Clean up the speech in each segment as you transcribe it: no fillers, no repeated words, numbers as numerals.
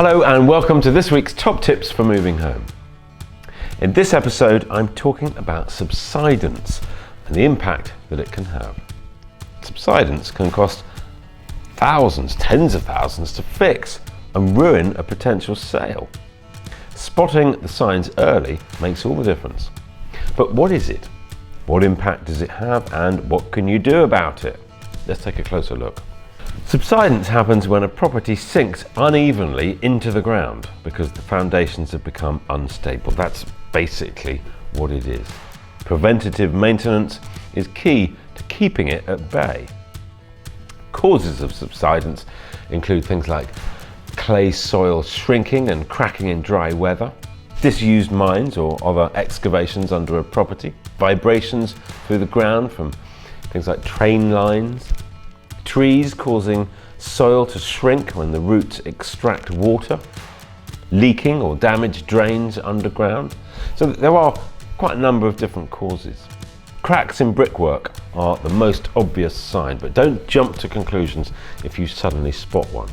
Hello and welcome to this week's Top Tips for Moving Home. In this episode, I'm talking about subsidence and the impact that it can have. Subsidence can cost thousands, tens of thousands to fix and ruin a potential sale. Spotting the signs early makes all the difference. But what is it? What impact does it have and what can you do about it? Let's take a closer look. Subsidence happens when a property sinks unevenly into the ground because the foundations have become unstable. That's basically what it is. Preventative maintenance is key to keeping it at bay. Causes of subsidence include things like clay soil shrinking and cracking in dry weather, disused mines or other excavations under a property, vibrations through the ground from things like train lines, trees causing soil to shrink when the roots extract water, leaking or damaged drains underground. So there are quite a number of different causes. Cracks in brickwork are the most obvious sign, but don't jump to conclusions if you suddenly spot one.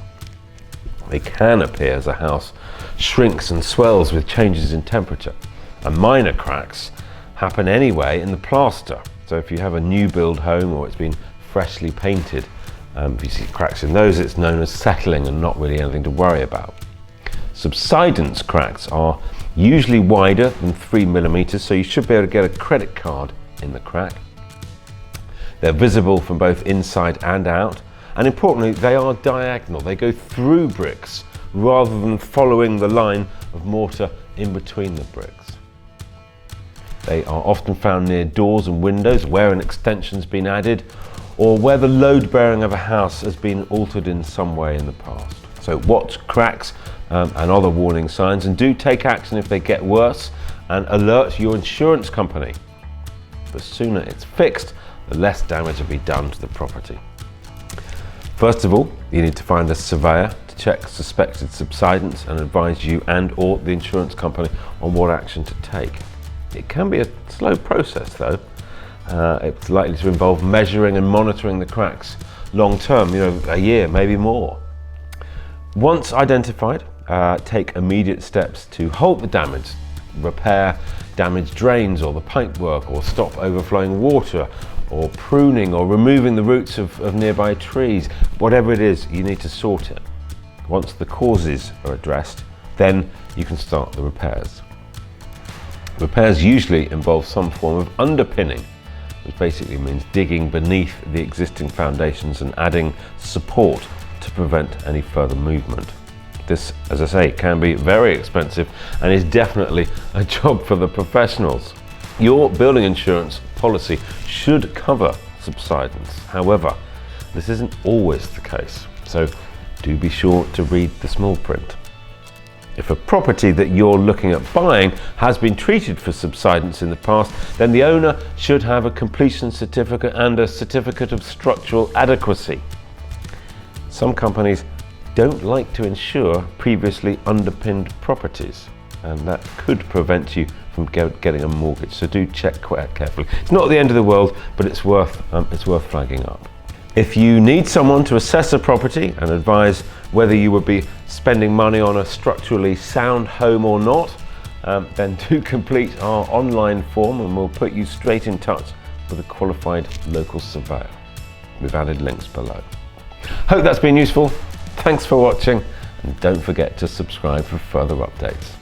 They can appear as a house shrinks and swells with changes in temperature. And minor cracks happen anyway in the plaster. So if you have a new build home or it's been freshly painted, if you see cracks in those, it's known as settling and not really anything to worry about. Subsidence cracks are usually wider than 3 millimeters, so you should be able to get a credit card in the crack. They're visible from both inside and out, and importantly, they are diagonal. They go through bricks rather than following the line of mortar in between the bricks. They are often found near doors and windows where an extension's been added, or where the load bearing of a house has been altered in some way in the past. So watch cracks and other warning signs, and do take action if they get worse, and alert your insurance company. The sooner it's fixed, the less damage will be done to the property. First of all, you need to find a surveyor to check suspected subsidence and advise you and or the insurance company on what action to take. It can be a slow process though. It's likely to involve measuring and monitoring the cracks long term, a year, maybe more. Once identified, take immediate steps to halt the damage, repair damaged drains or the pipework, or stop overflowing water, or pruning or removing the roots of nearby trees. Whatever it is, you need to sort it. Once the causes are addressed, then you can start the repairs. Repairs usually involve some form of underpinning, which basically means digging beneath the existing foundations and adding support to prevent any further movement. This, as I say, can be very expensive and is definitely a job for the professionals. Your building insurance policy should cover subsidence. However, this isn't always the case, so do be sure to read the small print. If a property that you're looking at buying has been treated for subsidence in the past, then the owner should have a completion certificate and a certificate of structural adequacy. Some companies don't like to insure previously underpinned properties, and that could prevent you from getting a mortgage, so do check quite carefully. It's not the end of the world, but it's worth flagging up. If you need someone to assess a property and advise whether you would be spending money on a structurally sound home or not, then do complete our online form and we'll put you straight in touch with a qualified local surveyor. We've added links below. Hope that's been useful. Thanks for watching, and don't forget to subscribe for further updates.